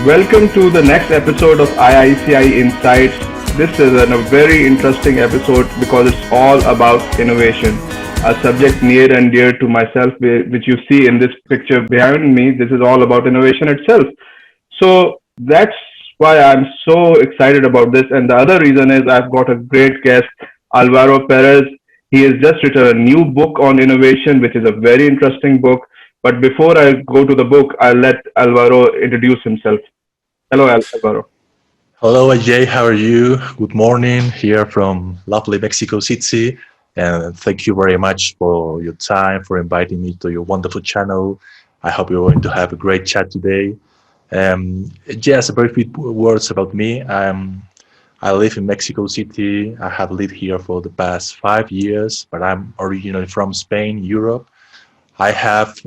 Welcome to the next episode of IICIE Insights. This is a very interesting episode because it's all about innovation, a subject near and dear to myself, which you see in this picture behind me. This is all about innovation itself. So that's why I'm so excited about this. And the other reason is I've got a great guest, Alvaro Perez. He has just written a new book on innovation, which is a very interesting book. But before I go to the book, I'll let Alvaro introduce himself. Hello, Alvaro. Hello, AJ. How are you? Good morning here from lovely Mexico City. And thank you very much for your time, for inviting me to your wonderful channel. I hope you're going to have a great chat today. Just a very few words about me. I live in Mexico City. I have lived here for the past 5 years, but I'm originally from Spain, Europe. I have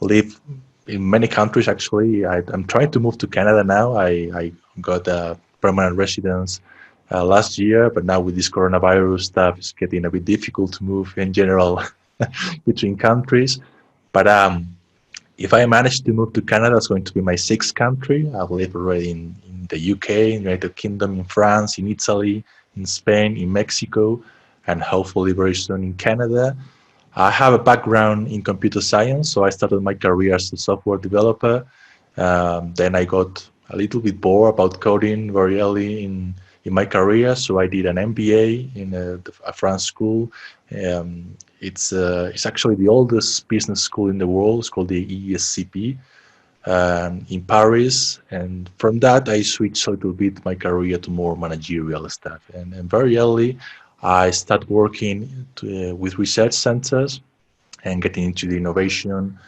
lived in many countries, actually. I'm trying to move to Canada now. I got a permanent residence last year, but now with this coronavirus stuff, it's getting a bit difficult to move in general between countries. But if I manage to move to Canada, it's going to be my sixth country. I've lived already in the UK, in the United Kingdom, in France, in Italy, in Spain, in Mexico, and hopefully very soon in Canada. I have a background in computer science, so I started my career as a software developer. Then I got a little bit bored about coding very early in my career, so I did an MBA in a French school. It's actually the oldest business school in the world. It's called the IICIE in Paris, and from that I switched a little bit my career to more managerial stuff. And very early, I started working with research centers and getting into the innovation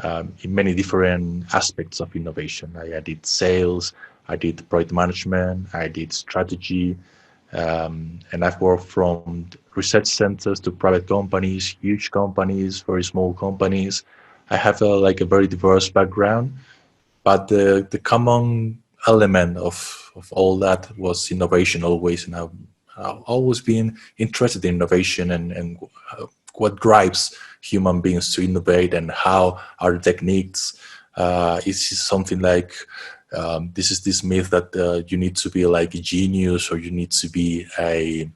in many different aspects of innovation. I did sales, I did project management, I did strategy, and I've worked from research centers to private companies, huge companies, very small companies. I have a very diverse background, but the common element of all that was innovation always, and I've always been interested in innovation and what drives human beings to innovate and how our techniques. Is something like this is this myth that you need to be like a genius or you need to be a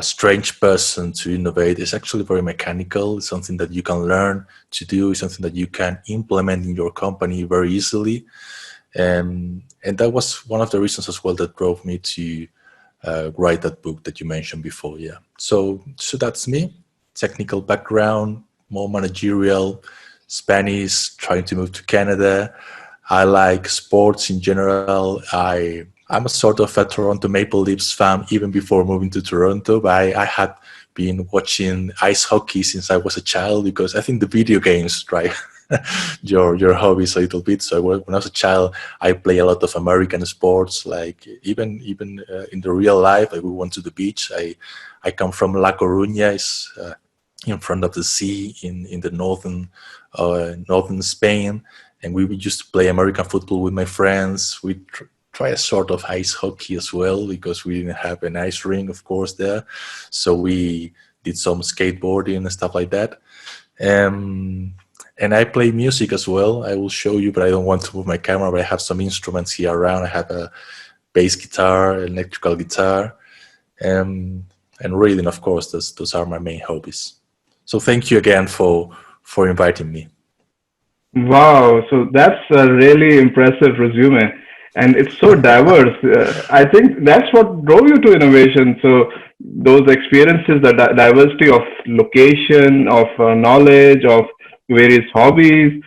strange person to innovate. It's actually very mechanical. It's something that you can learn to do. It's something that you can implement in your company very easily. And that was one of the reasons as well that drove me to write that book that you mentioned before. Yeah. So that's me. Technical background, more managerial, Spanish, trying to move to Canada. I like sports in general. I'm a sort of a Toronto Maple Leafs fan even before moving to Toronto, but I had been watching ice hockey since I was a child because I think the video games drive your hobbies a little bit. So when I was a child, I play a lot of American sports, like even in the real life. We went to the beach. I come from La Coruña, it's in front of the sea in the northern Spain, and we would used to play American football with my friends. We try a sort of ice hockey as well because we didn't have an ice rink, of course, there. So we did some skateboarding and stuff like that. And I play music as well. I will show you, but I don't want to move my camera, but I have some instruments here around. I have a bass guitar, electrical guitar, and reading, of course. Those are my main hobbies. So thank you again for inviting me. Wow, so that's a really impressive resume. And it's so diverse. I think that's what drove you to innovation. So those experiences, the diversity of location, of knowledge, of various hobbies,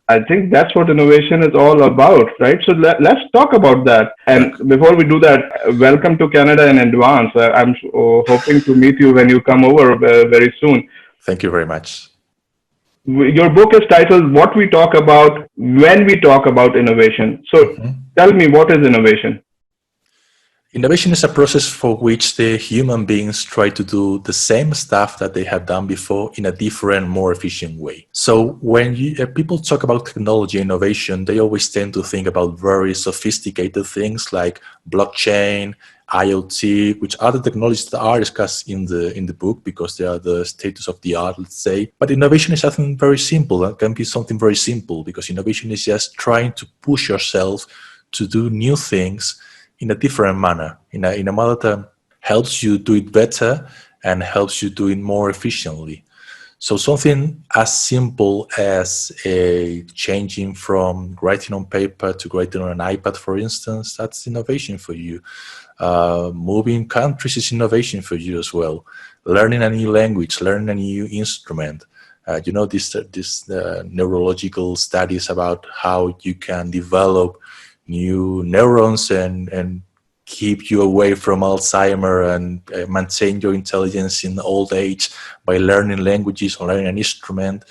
I think that's what innovation is all about, right? So let's talk about that. And before we do that, welcome to Canada in advance. I'm hoping to meet you when you come over very soon. Thank you very much. Your book is titled What We Talk About When We Talk About Innovation. So tell me, what is innovation? Innovation is a process for which the human beings try to do the same stuff that they have done before in a different, more efficient way. So when people talk about technology innovation, they always tend to think about very sophisticated things like blockchain, IoT, which are the technologies that are discussed in the book because they are the status of the art, let's say. But innovation is something very simple. It can be something very simple because innovation is just trying to push yourself to do new things in a different manner, in a manner that helps you do it better and helps you do it more efficiently. So something as simple as changing from writing on paper to writing on an iPad, for instance, that's innovation for you. Moving countries is innovation for you as well. Learning a new language, learning a new instrument. These neurological studies about how you can develop new neurons and keep you away from Alzheimer and maintain your intelligence in old age by learning languages or learning an instrument.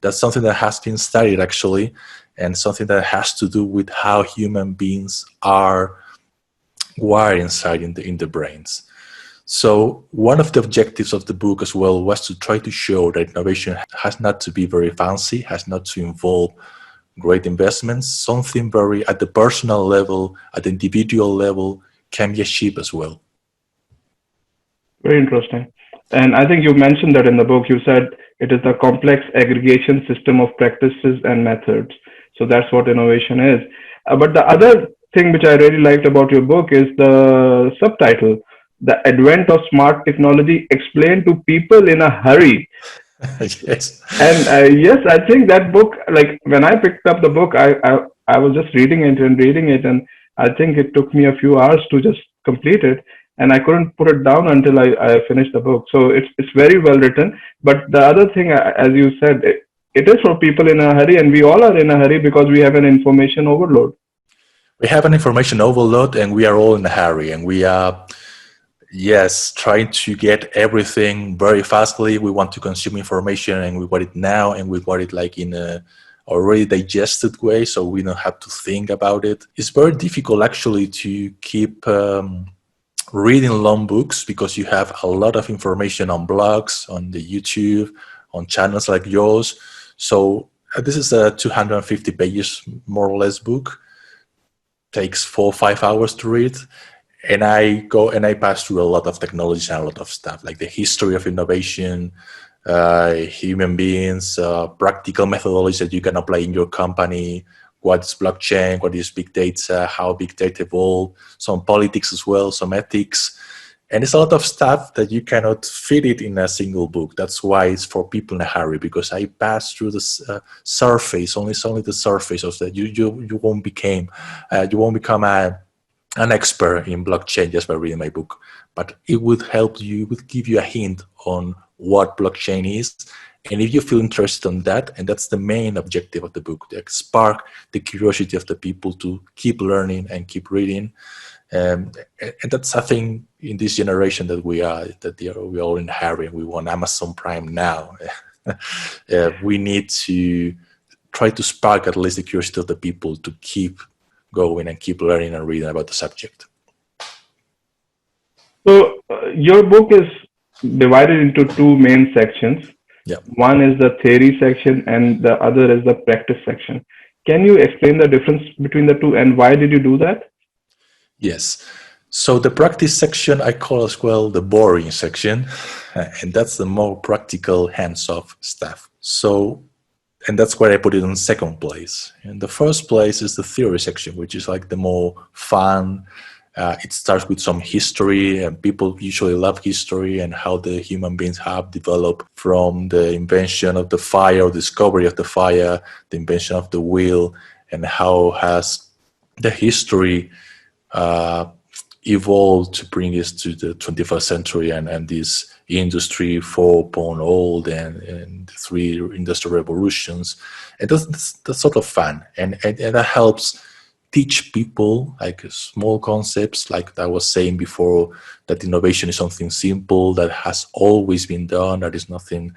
That's something that has been studied actually, and something that has to do with how human beings are wired inside in the brains. So one of the objectives of the book as well was to try to show that innovation has not to be very fancy, has not to involve great investments. Something very at the personal level, at the individual level, can be achieved as well. Very interesting. And I think you mentioned that in the book. You said it is a complex aggregation system of practices and methods. So that's what innovation is. But the other thing which I really liked about your book is the subtitle, The Advent of Smart Technology Explained to People in a Hurry. Yes. And yes, I think that book, like when I picked up the book, I was just reading it, and I think it took me a few hours to just complete it, and I couldn't put it down until I finished the book. So it's very well written. But the other thing, as you said, it is for people in a hurry, and we all are in a hurry because we have an information overload. We have an information overload, and we are all in a hurry, and we are, yes, trying to get everything very fastly. We want to consume information, and we want it now, and we want it like in a already digested way, so we don't have to think about it. It's very difficult actually to keep reading long books because you have a lot of information on blogs, on the YouTube, on channels like yours. So this is a 250 pages more or less book. Takes 4 or 5 hours to read. And I go and I pass through a lot of technology and a lot of stuff, like the history of innovation, human beings, practical methodologies that you can apply in your company, what is blockchain, what is big data, how big data evolved, some politics as well, some ethics. And it's a lot of stuff that you cannot fit it in a single book. That's why it's for people in a hurry, because I pass through the surface, only the surface of that. You won't become an expert in blockchain just by reading my book, but it would help you, it would give you a hint on what blockchain is. And if you feel interested in that, and that's the main objective of the book, to spark the curiosity of the people to keep learning and keep reading. And that's something in this generation that we are all in a hurry. We want Amazon Prime now. We need to try to spark at least the curiosity of the people to keep going and keep learning and reading about the subject. So your book is divided into two main sections. Yeah. One is the theory section and the other is the practice section. Can you explain the difference between the two and why did you do that? Yes. So the practice section I call as well the boring section, and that's the more practical hands-off stuff. So, and that's where I put it in second place. In the first place is the theory section, which is like the more fun. It starts with some history, and people usually love history and how the human beings have developed from the invention of the fire, or discovery of the fire, the invention of the wheel, and how has the history evolved to bring us to the 21st century and this industry 4.0 and 3 industrial revolutions. And that's sort of fun. And that helps teach people like small concepts, like I was saying before, that innovation is something simple that has always been done, that is nothing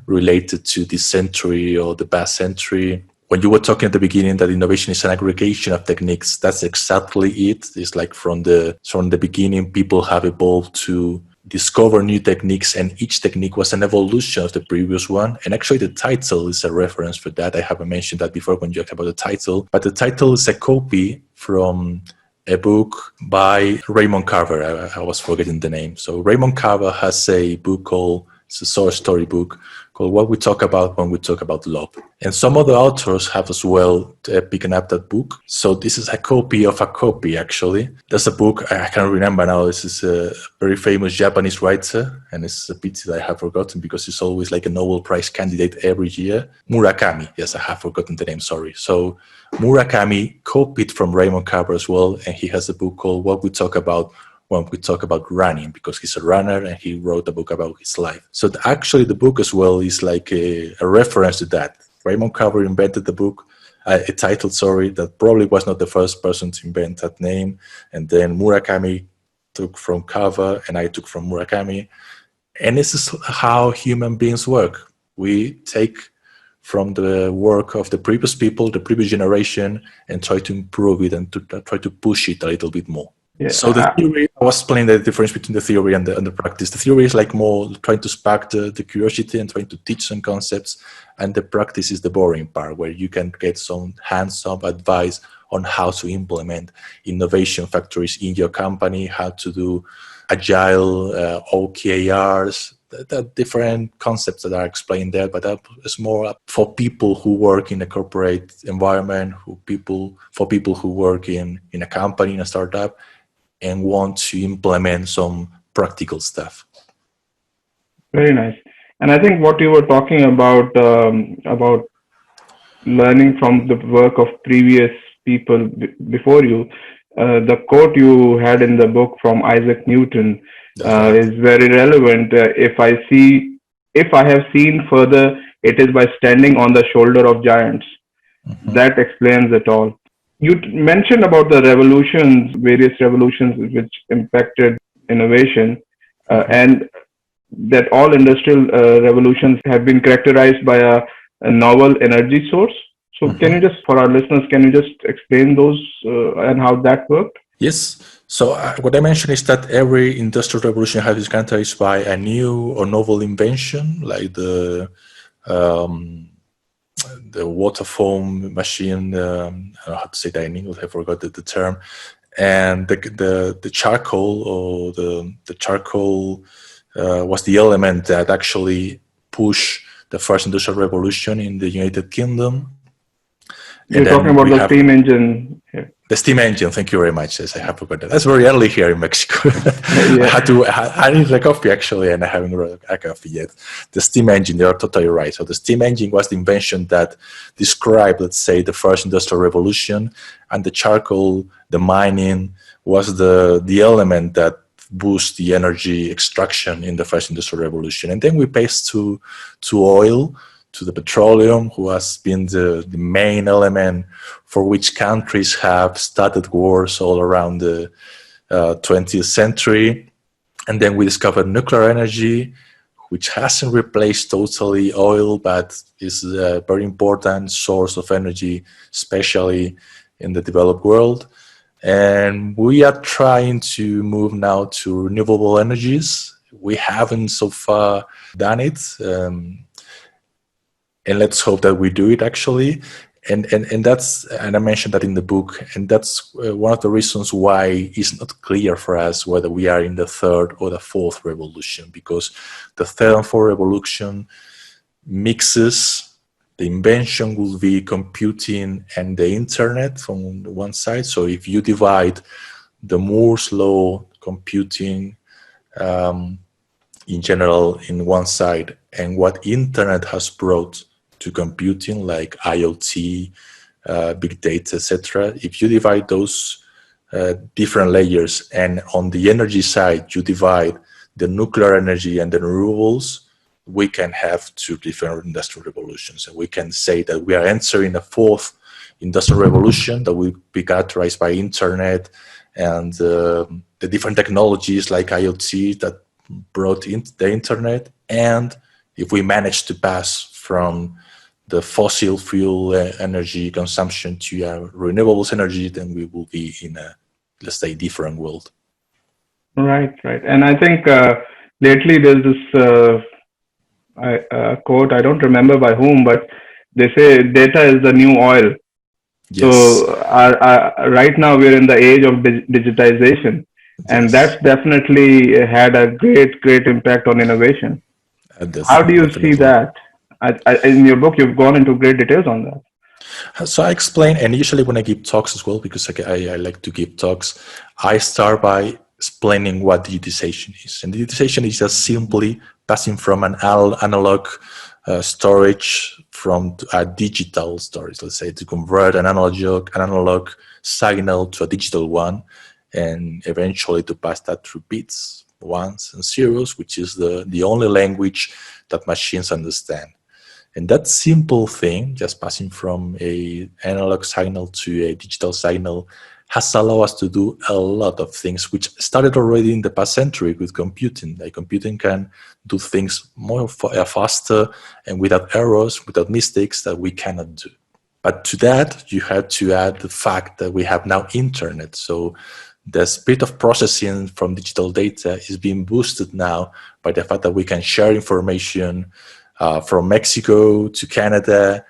related to this century or the past century. When you were talking at the beginning that innovation is an aggregation of techniques, that's exactly it. It's like from the beginning, people have evolved to discover new techniques, and each technique was an evolution of the previous one. And actually the title is a reference for that. I haven't mentioned that before when you talked about the title, but the title is a copy from a book by Raymond Carver. I was forgetting the name. So Raymond Carver has a book called, it's a short story book called What We Talk About When We Talk About Love. And some other authors have as well picking up that book. So this is a copy of a copy, actually. There's a book, I can't remember now. This is a very famous Japanese writer, and it's a pity that I have forgotten because it's always like a Nobel Prize candidate every year. Murakami. Yes, I have forgotten the name, sorry. So Murakami copied from Raymond Carver as well, and he has a book called What We Talk About When We Talk About Running, because he's a runner and he wrote a book about his life. So actually the book as well is like a reference to that. Raymond Carver invented the book, a title, that probably was not the first person to invent that name. And then Murakami took from Carver and I took from Murakami. And this is how human beings work. We take from the work of the previous people, the previous generation, and try to improve it and to try to push it a little bit more. Yeah. So the theory, I was explaining the difference between the theory and the practice. The theory is like more trying to spark the curiosity and trying to teach some concepts, and the practice is the boring part where you can get some hands-on advice on how to implement innovation factories in your company, how to do agile OKRs, the different concepts that are explained there, but that is more for people who work in a corporate environment, for people who work in a company, in a startup, and want to implement some practical stuff. Very nice. And I think what you were talking about learning from the work of previous people before you, the quote you had in the book from Isaac Newton is very relevant. If I have seen further, it is by standing on the shoulder of giants. Mm-hmm. That explains it all. You mentioned about the revolutions, various revolutions which impacted innovation, and that all industrial revolutions have been characterized by a novel energy source. So mm-hmm. Can you just, for our listeners, can you just explain those and how that worked? Yes. So what I mentioned is that every industrial revolution has been characterized by a new or novel invention, like the water foam machine. I don't know how to say that in English. I forgot the term. And the charcoal, or the charcoal was the element that actually pushed the first industrial revolution in the United Kingdom. You're talking about the steam engine here. The steam engine, thank you very much. Yes, I have forgotten. That's very early here in Mexico. Yeah. I need a coffee actually, and I haven't got a coffee yet. The steam engine, you are totally right. So the steam engine was the invention that described, let's say, the first industrial revolution, and the charcoal, the mining, was the element that boosts the energy extraction in the first industrial revolution. And then we passed to oil, to the petroleum, who has been the main element for which countries have started wars all around the 20th century. And then we discovered nuclear energy, which hasn't replaced totally oil, but is a very important source of energy, especially in the developed world. And we are trying to move now to renewable energies. We haven't so far done it. And let's hope that we do it actually. And I mentioned that in the book, and that's one of the reasons why it's not clear for us whether we are in the third or the fourth revolution, because the third and fourth revolution mixes. The invention will be computing and the internet from one side. So if you divide the Moore's law, computing in general in one side, and what internet has brought to computing, like IoT, big data, etc. If you divide those different layers, and on the energy side you divide the nuclear energy and the renewables, we can have two different industrial revolutions. And we can say that we are entering a fourth industrial revolution that will be characterized by internet and the different technologies like IoT that brought in the internet. And if we manage to pass from the fossil fuel energy consumption to renewables energy, then we will be in a, let's say, different world. Right. And I think lately there's this quote, I don't remember by whom, but they say data is the new oil. Yes. So right now we're in the age of digitization, and Yes. that's definitely had a great impact on innovation. That's How do you see definitely. that? In your book, you've gone into great details on that. So I explain, and usually when I give talks as well, because I like to give talks, I start by explaining what digitization is. And digitization is just simply passing from an analog storage from a digital storage, let's say, to convert an analog signal to a digital one, and eventually to pass that through bits, ones and zeros, which is the only language that machines understand. And that simple thing, just passing from a analog signal to a digital signal, has allowed us to do a lot of things, which started already in the past century with computing. Like computing can do things more faster and without errors, without mistakes that we cannot do. But to that, you have to add the fact that we have now internet. So the speed of processing from digital data is being boosted now by the fact that we can share information from Mexico to Canada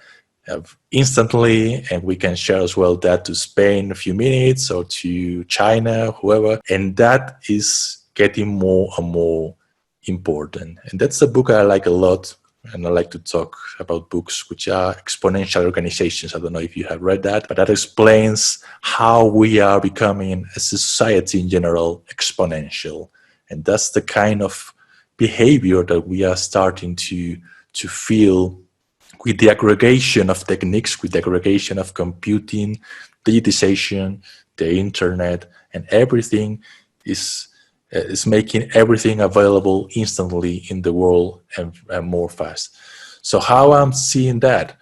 instantly, and we can share as well that to Spain in a few minutes or to China, whoever. And that is getting more and more important. And that's a book I like a lot. And I like to talk about books which are exponential organizations. I don't know if you have read that, but that explains how we are becoming a society in general exponential. And that's the kind of behavior that we are starting to feel with the aggregation of techniques, with the aggregation of computing, digitization, the internet, and everything is making everything available instantly in the world and more fast. So how I'm seeing that,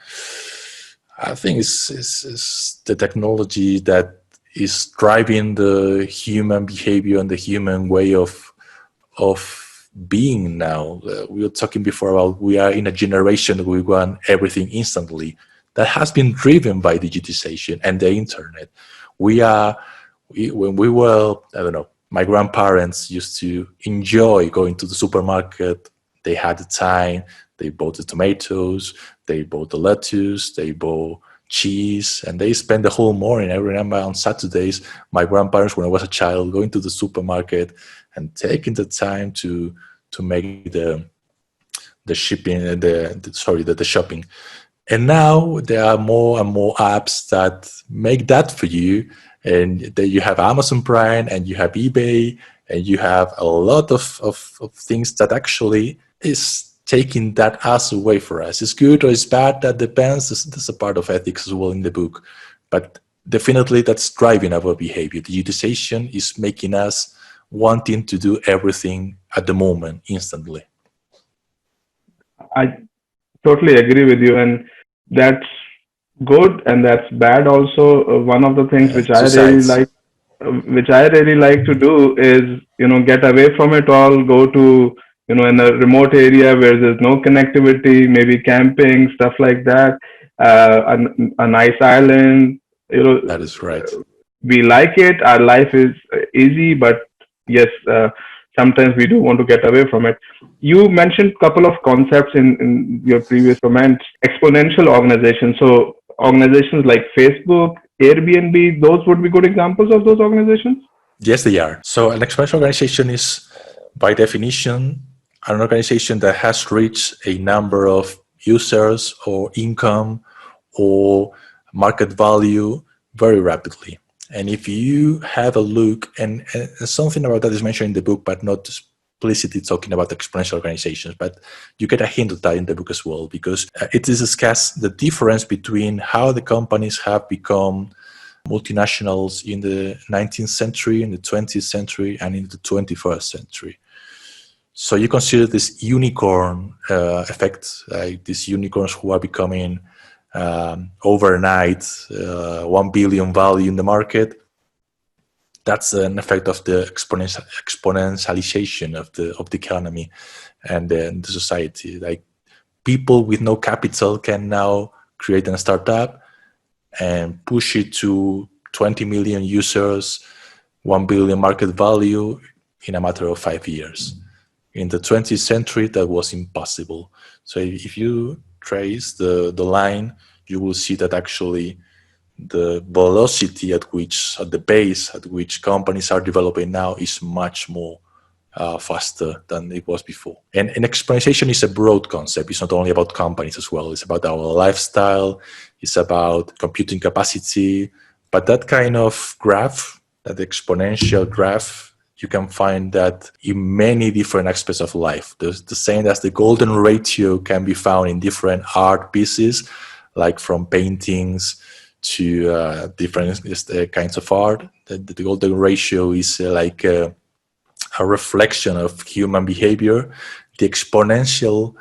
I think it's the technology that is driving the human behavior and the human way of being now. We were talking before about we are in a generation that we want everything instantly. That has been driven by digitization and the internet. When we were, I don't know, my grandparents used to enjoy going to the supermarket. They had the time. They bought the tomatoes. They bought the lettuce. They bought cheese, and they spent the whole morning. I remember on Saturdays, my grandparents, when I was a child, going to the supermarket and taking the time to make the shipping, the shopping. And now there are more and more apps that make that for you. And then you have Amazon Prime and you have eBay and you have a lot of things that actually is taking that us away for us. It's good or it's bad, that depends. There's a part of ethics as well in the book. But definitely that's driving our behavior. Digitization is making us wanting to do everything at the moment, instantly. I totally agree with you, and that's good and that's bad also. One of the things Two sides. which I really like to do is, get away from it all, go to, in a remote area where there's no connectivity, maybe camping, stuff like that, a nice island, you know, That is right. we like it. Our life is easy, but yes, sometimes we do want to get away from it. You mentioned a couple of concepts in your previous comments. Exponential organizations. So organizations like Facebook, Airbnb, those would be good examples of those organizations. Yes, they are. So an exponential organization is, by definition, an organization that has reached a number of users or income or market value very rapidly. And if you have a look, and something about that is mentioned in the book, but not explicitly talking about exponential organizations, but you get a hint of that in the book as well, because it is discussed the difference between how the companies have become multinationals in the 19th century, in the 20th century, and in the 21st century. So you consider this unicorn effect, like these unicorns who are becoming overnight 1 billion value in the market. That's an effect of the exponentialization of the economy and the society. Like people with no capital can now create a startup and push it to 20 million users, 1 billion market value in a matter of 5 years. In the 20th century, that was impossible. So if you trace the line, you will see that actually the velocity at which, at the pace at which companies are developing now is much more faster than it was before. And exponentiation is a broad concept. It's not only about companies as well. It's about our lifestyle. It's about computing capacity. But that kind of graph, that exponential graph, you can find that in many different aspects of life. There's the same as the golden ratio can be found in different art pieces, like from paintings to different kinds of art. The golden ratio is like a reflection of human behavior. The exponential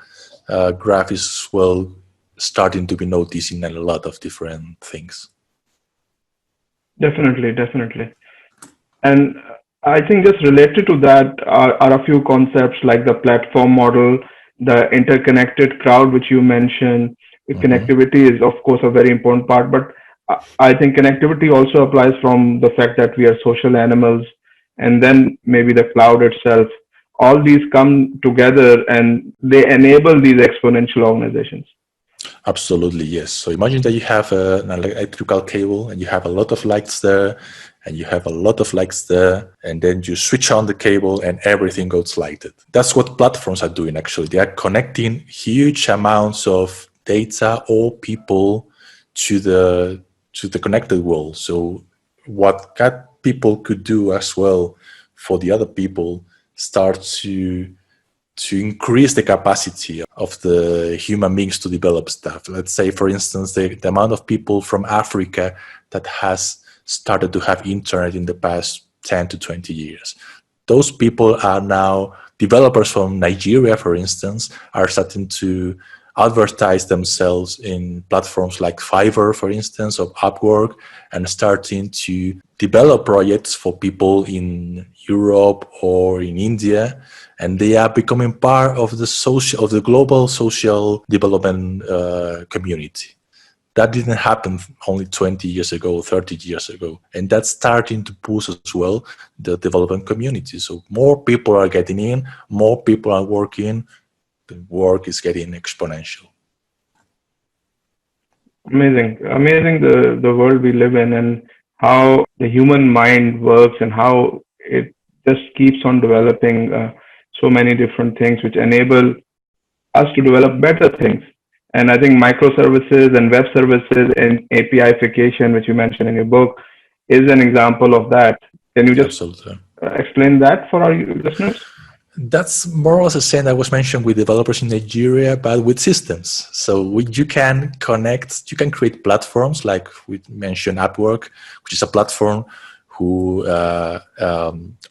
graph is well starting to be noticed in a lot of different things. Definitely. And I think just related to that are a few concepts like the platform model, the interconnected crowd, which you mentioned. Mm-hmm. Connectivity is, of course, a very important part, but I think connectivity also applies from the fact that we are social animals, and then maybe the cloud itself. All these come together and they enable these exponential organizations. Absolutely, yes. So imagine that you have an electrical cable and you have a lot of lights there and you have a lot of lights there, and then you switch on the cable and everything goes lighted. That's what platforms are doing actually. They are connecting huge amounts of data or people to the connected world. So what that people could do as well for the other people start to increase the capacity of the human beings to develop stuff. Let's say, for instance, the amount of people from Africa that has started to have internet in the past 10 to 20 years. Those people are now developers from Nigeria, for instance, are starting to advertise themselves in platforms like Fiverr, for instance, or Upwork, and starting to develop projects for people in Europe or in India, and they are becoming part of the global social development community. That didn't happen only 20 years ago, 30 years ago, and that's starting to push as well the development community. So more people are getting in, more people are working, the work is getting exponential. Amazing the world we live in and how the human mind works and how it just keeps on developing so many different things which enable us to develop better things. And I think microservices and web services and APIification, which you mentioned in your book, is an example of that. Can you just Absolutely. explain that for our listeners? That's more or less the same that was mentioned with developers in Nigeria, but with systems. So you can connect, you can create platforms like we mentioned Upwork, which is a platform who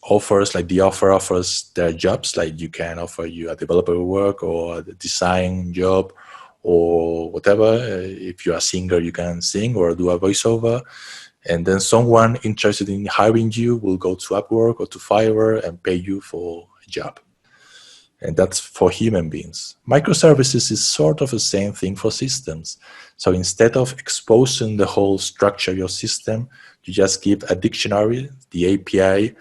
offers, like the offer offers their jobs, like you can offer you a developer work or a design job or whatever. If you're a singer, you can sing or do a voiceover. And then someone interested in hiring you will go to Upwork or to Fiverr and pay you for a job. And that's for human beings. Microservices is sort of the same thing for systems. So instead of exposing the whole structure of your system, you just give a dictionary, the API,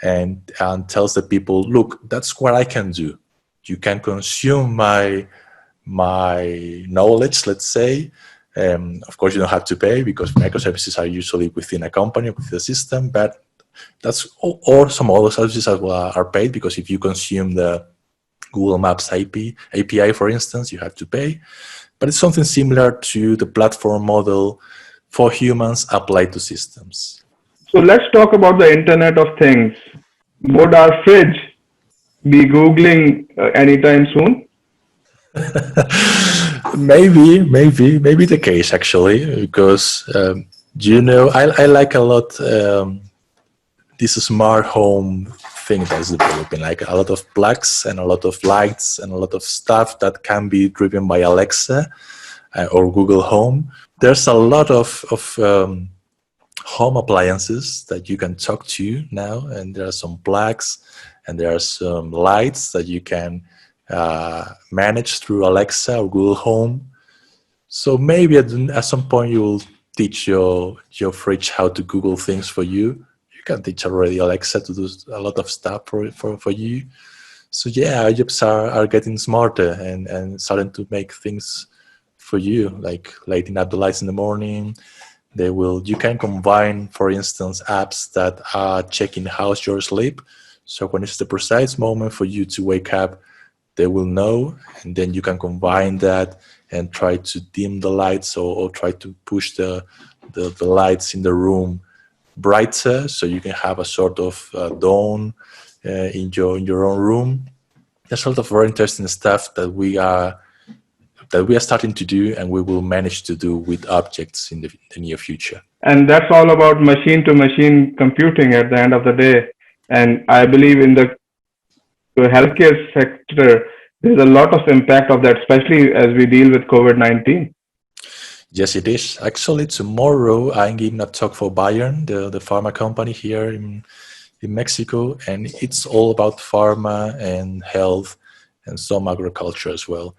and tells the people, look, that's what I can do. You can consume my knowledge, let's say. Of course, you don't have to pay because microservices are usually within a company, within a system, but that's, or some other services as well are paid, because if you consume the Google Maps API, for instance, you have to pay. But it's something similar to the platform model for humans applied to systems. So let's talk about the Internet of Things. Would our fridge be Googling anytime soon? maybe the case actually, because I like a lot this smart home thing that's developing, like a lot of plugs and a lot of lights and a lot of stuff that can be driven by Alexa or Google Home. There's a lot of home appliances that you can talk to now, and there are some plugs and there are some lights that you can manage through Alexa or Google Home. So maybe at some point you will teach your fridge how to Google things for you. You can teach already Alexa to do a lot of stuff for you. So yeah, jobs are getting smarter and starting to make things for you, like lighting up the lights in the morning, You can combine, for instance, apps that are checking how's your sleep. So when it's the precise moment for you to wake up, they will know, and then you can combine that and try to dim the lights, or try to push the lights in the room brighter, so you can have a sort of dawn in your own room. There's sort of very interesting stuff that we are starting to do, and we will manage to do with objects in the near future. And that's all about machine to machine computing at the end of the day. And I believe in the healthcare sector, there's a lot of impact of that, especially as we deal with COVID-19. Yes, it is. Actually, tomorrow I'm giving a talk for Bayern, the pharma company here in Mexico, and it's all about pharma and health and some agriculture as well.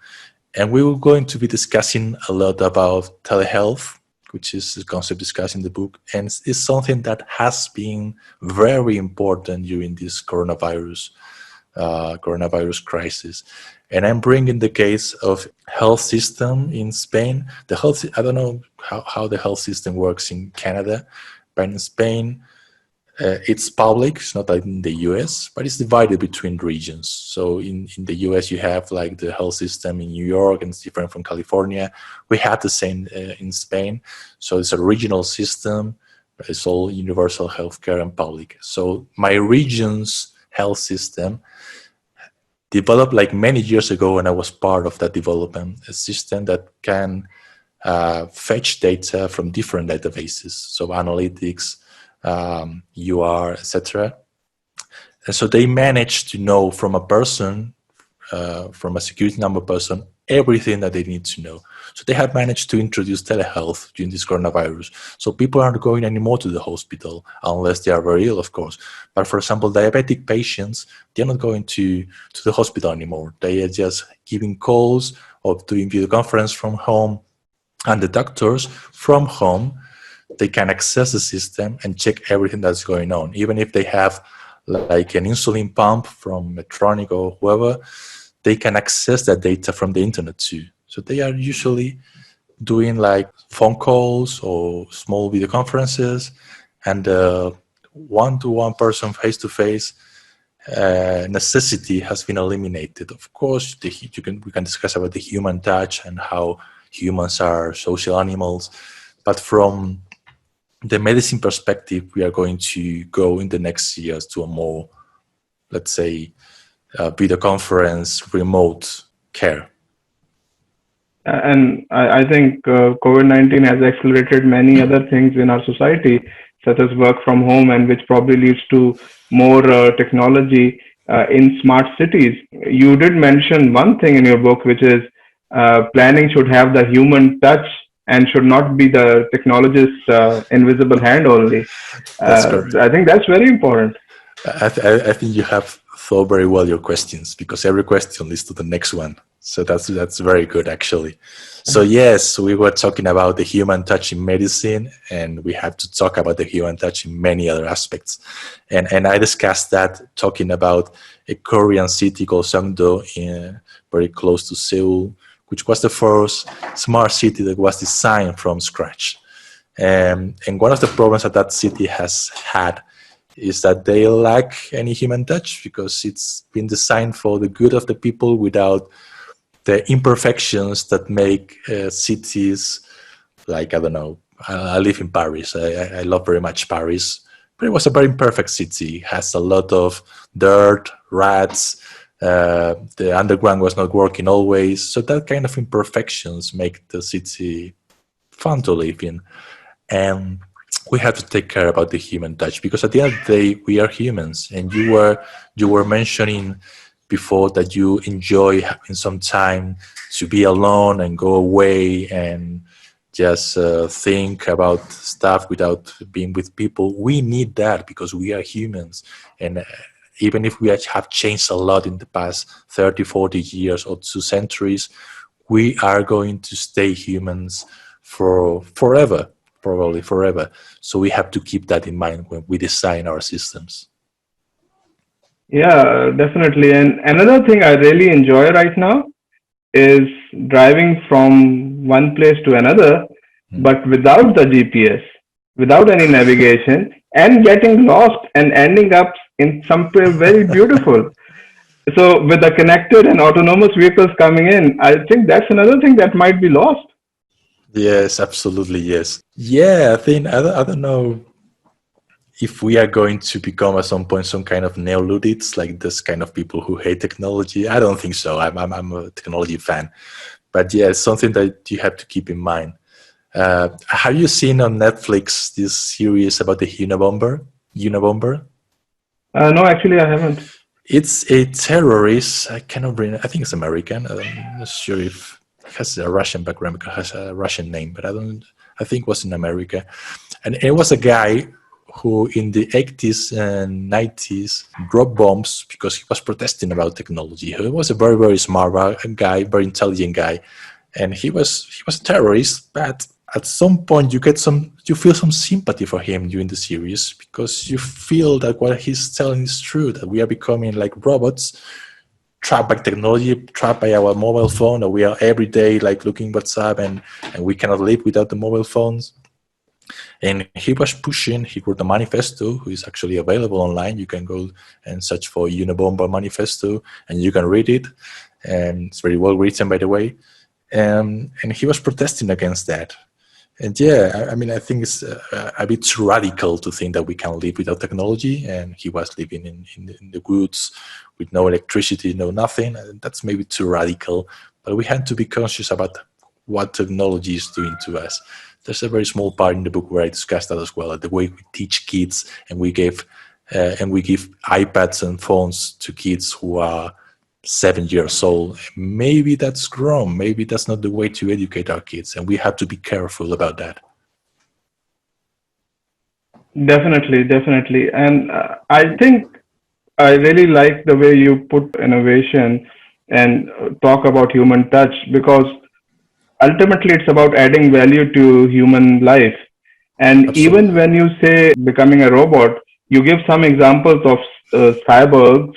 And we were going to be discussing a lot about telehealth, which is the concept discussed in the book, and it's something that has been very important during this coronavirus crisis. And I'm bringing the case of health system in Spain. I don't know how the health system works in Canada, but in Spain, it's public. It's not like in the US, but it's divided between regions. So in the US, you have like the health system in New York, and it's different from California. We had the same in Spain. So it's a regional system, but it's all universal healthcare and public. So my region's health system developed like many years ago, and I was part of that development, a system that can fetch data from different databases, so analytics, UR, etc. And so they managed to know from a person, from a security number person, everything that they need to know. So they have managed to introduce telehealth during this coronavirus. So people aren't going anymore to the hospital unless they are very ill, of course. But for example, diabetic patients, they're not going to the hospital anymore. They are just giving calls or doing video conference from home. And the doctors from home, they can access the system and check everything that's going on. Even if they have like an insulin pump from Medtronic or whoever, they can access that data from the internet too. So they are usually doing like phone calls or small video conferences, and one-to-one person, face-to-face necessity has been eliminated. Of course, we can discuss about the human touch and how humans are social animals, but from the medicine perspective, we are going to go in the next years to a more, let's say, video conference, remote care. And I think COVID-19 has accelerated many other things in our society, such as work from home, and which probably leads to more technology in smart cities. You did mention one thing in your book, which is planning should have the human touch and should not be the technologist's invisible hand only. That's correct. I think that's very important. I think you have thought very well your questions, because every question leads to the next one. So that's very good, actually. So yes, we were talking about the human touch in medicine, and we have to talk about the human touch in many other aspects. And I discussed that talking about a Korean city called Songdo, very close to Seoul, which was the first smart city that was designed from scratch. And one of the problems that city has had is that they lack any human touch, because it's been designed for the good of the people without the imperfections that make cities like, I don't know, I live in Paris. I love very much Paris, but it was a very imperfect city. It has a lot of dirt, rats, the underground was not working always. So that kind of imperfections make the city fun to live in. And we have to take care about the human touch, because at the end of the day, we are humans. And you were mentioning before that you enjoy having some time to be alone and go away and just think about stuff without being with people. We need that because we are humans. And even if we have changed a lot in the past 30, 40 years or 2 centuries, we are going to stay humans for forever, probably forever. So we have to keep that in mind when we design our systems. Yeah, definitely. And another thing I really enjoy right now is driving from one place to another. Mm. but without the GPS, without any navigation, and getting lost and ending up in somewhere very beautiful. So, with the connected and autonomous vehicles coming in, I think that's another thing that might be lost. Yes, absolutely, yes. Yeah, I think, I don't know if we are going to become at some point some kind of neo-Luddites, like this kind of people who hate technology. I don't think so. I'm a technology fan. But yeah, it's something that you have to keep in mind. Have you seen on Netflix this series about the Unabomber? Unabomber? No, actually, I haven't. It's a terrorist. I cannot remember. I think it's American. I'm not sure if it has a Russian background because it has a Russian name, but I don't. I think it was in America, and it was a guy who, in the 80s and 90s, dropped bombs because he was protesting about technology. He was a very, very smart guy, very intelligent guy, and he was a terrorist, but at some point you feel some sympathy for him during the series because you feel that what he's telling is true, that we are becoming like robots, trapped by technology, trapped by our mobile phone, that we are every day like looking WhatsApp, and we cannot live without the mobile phones. And he was pushing, he wrote a manifesto, who is actually available online. You can go and search for Unabomber manifesto and you can read it, and it's very well written, by the way. And he was protesting against that. And yeah, I mean, I think it's a bit too radical to think that we can live without technology. And he was living in the woods with no electricity, no nothing. And that's maybe too radical. But we have to be conscious about what technology is doing to us. There's a very small part in the book where I discuss that as well, the way we teach kids, and we give iPads and phones to kids who are 7 years old. Maybe that's wrong. Maybe that's not the way to educate our kids, and we have to be careful about that. Definitely, definitely. And I think I really like the way you put innovation and talk about human touch, because ultimately it's about adding value to human life. And even Absolutely. when you say becoming a robot, you give some examples of cyborgs,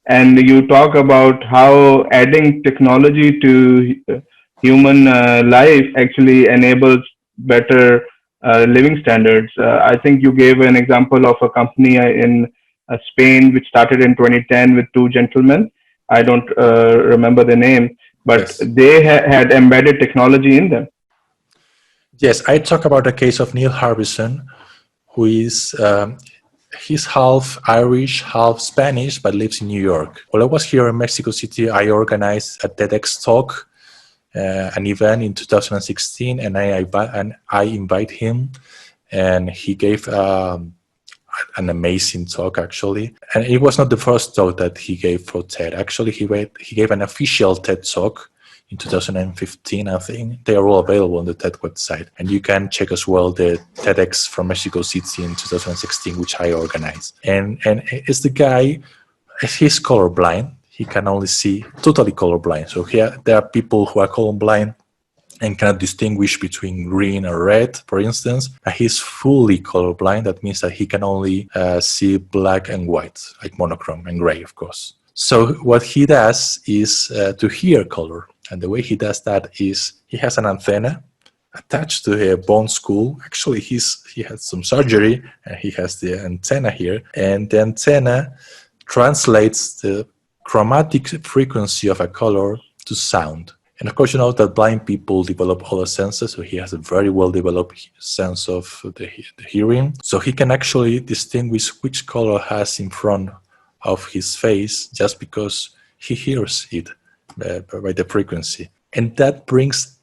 and you talk about how adding technology to human life actually enables better living standards. I think you gave an example of a company in Spain which started in 2010 with two gentlemen. I don't remember the name, but Yes. they had embedded technology in them. Yes, I talk about the case of Neil Harbison, who is he's half Irish, half Spanish, but lives in New York. While I was here in Mexico City, I organized a TEDx talk, an event in 2016, and I invite him, and he gave an amazing talk actually. And it was not the first talk that he gave for TED. Actually, he gave an official TED talk in 2015, I think. They are all available on the TED website. And you can check as well the TEDx from Mexico City in 2016, which I organized. And it's the guy, he's colorblind. He can only see totally colorblind. So here there are people who are colorblind and cannot distinguish between green or red, for instance. He's fully colorblind. That means that he can only see black and white, like monochrome and gray, of course. So what he does is to hear color. And the way he does that is he has an antenna attached to a bone school. Actually, he had some surgery and he has the antenna here. And the antenna translates the chromatic frequency of a color to sound. And of course, you know that blind people develop other senses, so he has a very well developed sense of the hearing. So he can actually distinguish which color has in front of his face just because he hears it by the frequency. And that brings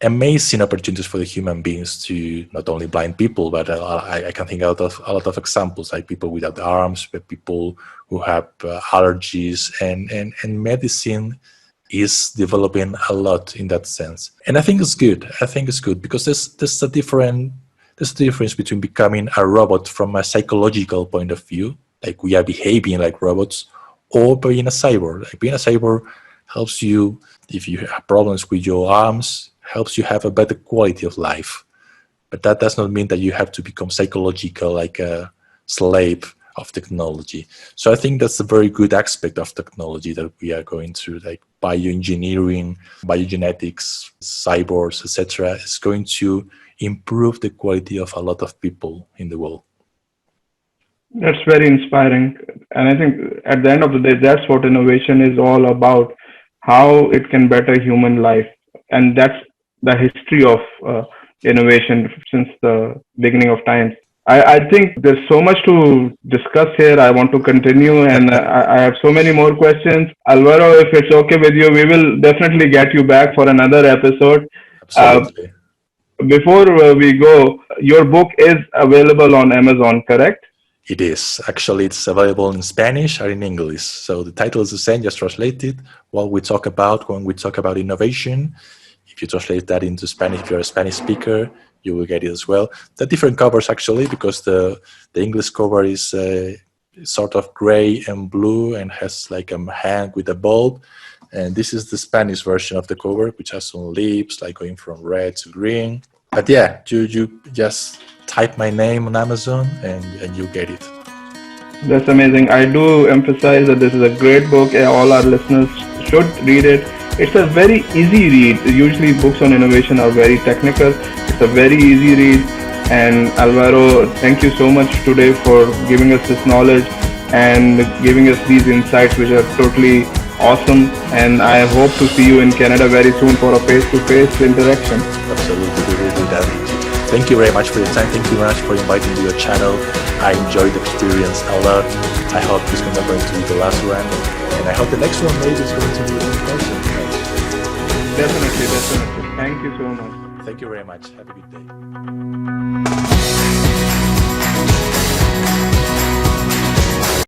amazing opportunities for the human beings, to not only blind people, but I can think out of a lot of examples, like people without arms, but people who have allergies, and medicine is developing a lot in that sense. And I think it's good. I think it's good because there's a difference between becoming a robot from a psychological point of view, like we are behaving like robots, or being a cyborg. Like being a cyborg helps you, if you have problems with your arms, helps you have a better quality of life. But that does not mean that you have to become psychological, like a slave of technology. So I think that's a very good aspect of technology that we are going through, like bioengineering, biogenetics, cyborgs, etc. is going to improve the quality of a lot of people in the world. That's very inspiring. And I think at the end of the day, that's what innovation is all about, how it can better human life. And that's the history of innovation since the beginning of time. I think there's so much to discuss here. I want to continue, and I have so many more questions. Alvaro, if it's okay with you, we will definitely get you back for another episode. Uh, Absolutely. before we go, your book is available on Amazon, correct? It is. Actually, it's available in Spanish or in English. So the title is the same, just translated. What we talk about when we talk about innovation. If you translate that into Spanish, if you're a Spanish speaker, you will get it as well. The different covers actually, because the English cover is sort of gray and blue and has like a hand with a bulb. And this is the Spanish version of the cover, which has some leaves, like going from red to green. But yeah, you just type my name on Amazon and you get it. That's amazing. I do emphasize that this is a great book. All our listeners should read it. It's a very easy read. Usually books on innovation are very technical. It's a very easy read. And Alvaro, thank you so much today for giving us this knowledge and giving us these insights, which are totally awesome. And I hope to see you in Canada very soon for a face-to-face interaction. Absolutely, we will do that. Thank you very much for your time. Thank you very much for inviting me to your channel. I enjoyed the experience a lot. I hope this is not going to be the last one. And I hope the next one maybe is going to be in person. Definitely. Thank you so much. Thank you very much. Have a good day.